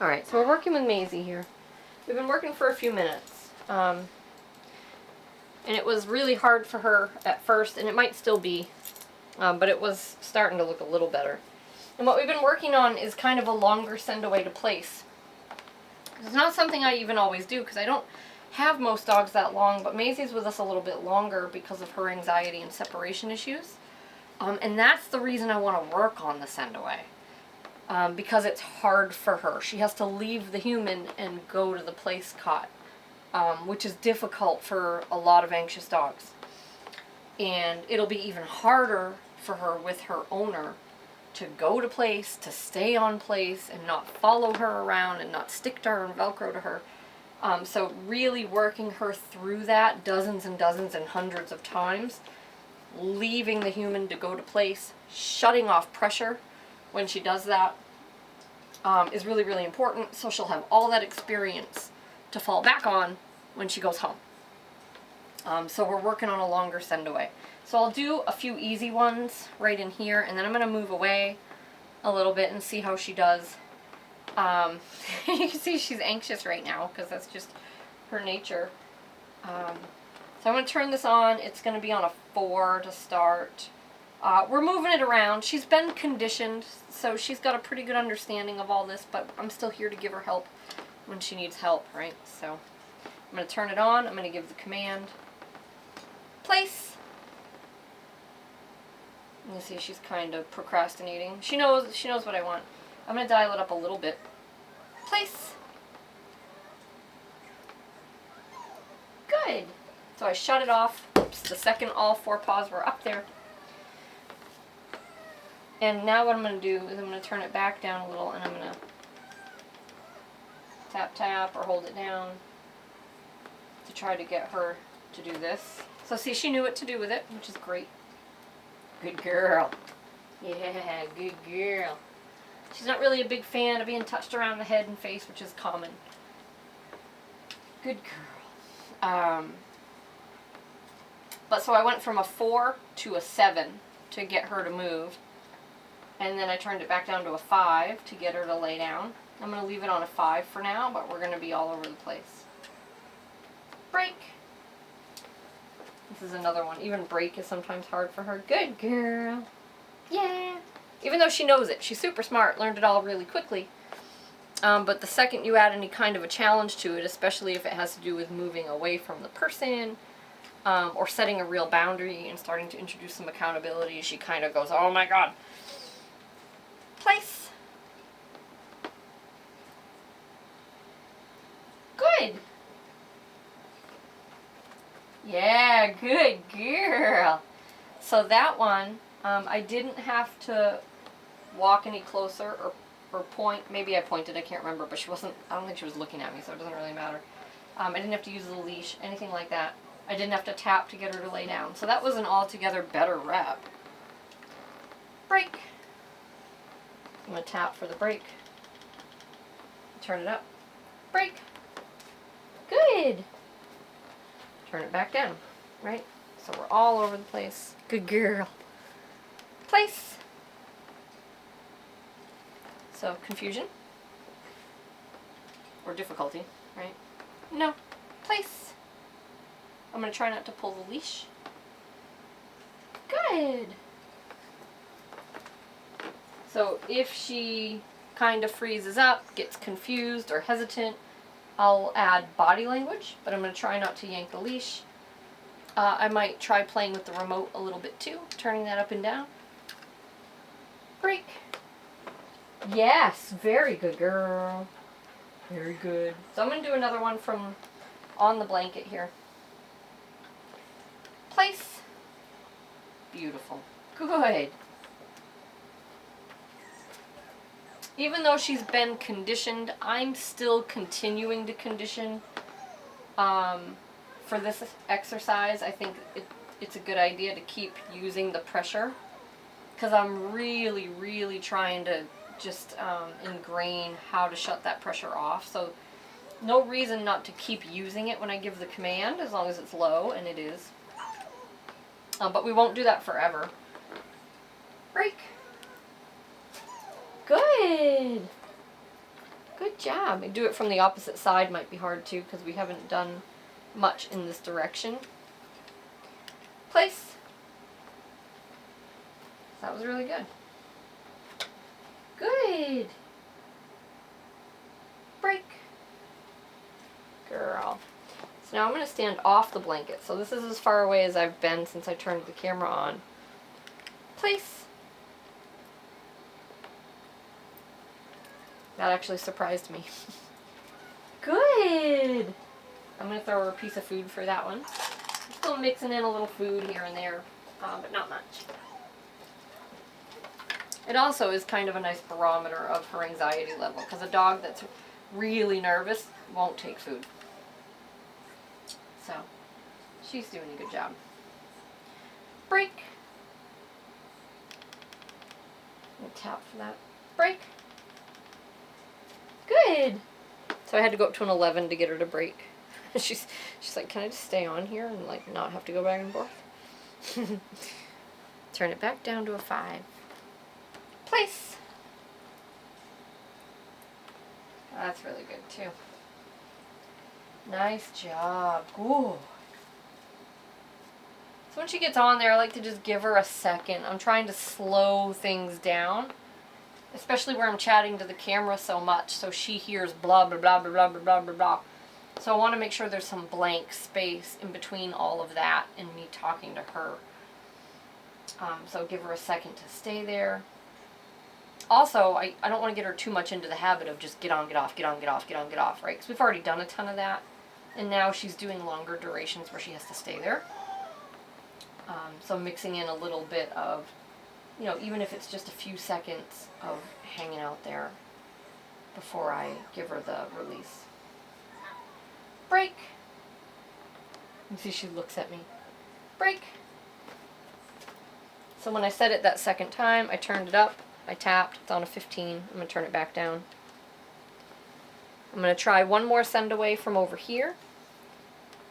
Alright, so we're working with Mazie here. We've been working for a few minutes. And it was really hard for her at first, and it might still be, but it was starting to look a little better. And what we've been working on is kind of a longer send away to place. It's not something I even always do, because I don't have most dogs that long, but Mazie's with us a little bit longer because of her anxiety and separation issues. And that's the reason I want to work on the send away. Because it's hard for her. She has to leave the human and go to the place cot, which is difficult for a lot of anxious dogs. And it'll be even harder for her with her owner to go to place, to stay on place, and not follow her around, and not stick to her and Velcro to her. So really working her through that dozens and dozens and hundreds of times, leaving the human to go to place, shutting off pressure when she does that, is really, really important, so she'll have all that experience to fall back on when she goes home. So we're working on a longer send away. So I'll do a few easy ones right in here, and then I'm going to move away a little bit and see how she does. You can see she's anxious right now, because that's just her nature. So I'm going to turn this on. It's going to be on a 4 to start. We're moving it around. She's been conditioned, so she's got a pretty good understanding of all this, but I'm still here to give her help when she needs help, right? So I'm going to turn it on. I'm going to give the command, place. You see she's kind of procrastinating. She knows what I want. I'm going to dial it up a little bit. Place. Good. So I shut it off. Oops, the second all 4 paws were up there. And now what I'm going to do is I'm going to turn it back down a little, and I'm going to tap tap or hold it down to try to get her to do this. So see, she knew what to do with it, which is great. Good girl. Yeah, good girl. She's not really a big fan of being touched around the head and face, which is common. Good girl. But so I went from a 4 to a 7 to get her to move. And then I turned it back down to a 5 to get her to lay down. I'm going to leave it on a 5 for now, but we're going to be all over the place. Break. This is another one. Even break is sometimes hard for her. Good girl. Yeah. Even though she knows it. She's super smart. Learned it all really quickly. But the second you add any kind of a challenge to it, especially if it has to do with moving away from the person, or setting a real boundary and starting to introduce some accountability, she kind of goes, oh my god. Place. Good. Yeah, good girl. So that one, I didn't have to walk any closer or point. Maybe I pointed, I can't remember, but she wasn't, I don't think she was looking at me, so it doesn't really matter. I didn't have to use the leash, anything like that. I didn't have to tap to get her to lay down. So that was an altogether better rep. Break. I'm going to tap for the break. Turn it up. Break. Good. Turn it back down. Right? So we're all over the place. Good girl. Place. So confusion. Or difficulty, right? No. Place. I'm going to try not to pull the leash. Good. So if she kind of freezes up, gets confused or hesitant, I'll add body language, but I'm going to try not to yank the leash. I might try playing with the remote a little bit too, turning that up and down. Break. Yes, very good girl. Very good. So I'm going to do another one from on the blanket here. Place. Beautiful. Good. Even though she's been conditioned, I'm still continuing to condition for this exercise. I think it's a good idea to keep using the pressure, because I'm really, really trying to just ingrain how to shut that pressure off. So no reason not to keep using it when I give the command, as long as it's low, and it is. But we won't do that forever. Break. Good. Good Good job. And do it from the opposite side might be hard too because we haven't done much in this direction. Place. That was really good. Good. Break. Girl. So now I'm going to stand off the blanket. So this is as far away as I've been since I turned the camera on. Place. That actually surprised me. Good. I'm going to throw her a piece of food for that one. Still mixing in a little food here and there, but not much. It also is kind of a nice barometer of her anxiety level because a dog that's really nervous won't take food. So, she's doing a good job. Break. Tap for that. Break. Good. So I had to go up to an 11 to get her to break. she's like, can I just stay on here and like not have to go back and forth? Turn it back down to a 5. Place. That's really good too. Nice job. Good. So when she gets on there, I like to just give her a second. I'm trying to slow things down, especially where I'm chatting to the camera so much, so she hears blah, blah, blah, blah, blah, blah, blah, blah, blah. So I want to make sure there's some blank space in between all of that and me talking to her. So give her a second to stay there. Also, I don't want to get her too much into the habit of just get on, get off, get on, get off, get on, get off, right? Because we've already done a ton of that. And now she's doing longer durations where she has to stay there. So mixing in a little bit of, you know, even if it's just a few seconds of hanging out there before I give her the release. Break. You see she looks at me. Break. So when I said it that second time, I turned it up, I tapped, it's on a 15, I'm going to turn it back down. I'm going to try one more send away from over here.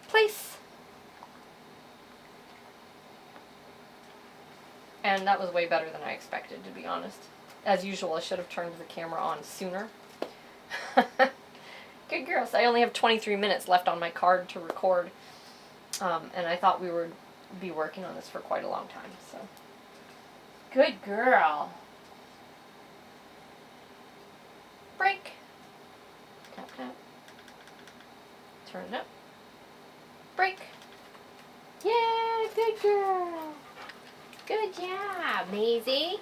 Place. And that was way better than I expected, to be honest. As usual, I should have turned the camera on sooner. Good girl. So I only have 23 minutes left on my card to record. And I thought we would be working on this for quite a long time. So, good girl. Break. Tap, tap. Turn it up. Break. Yeah, good girl. Good job, Mazie.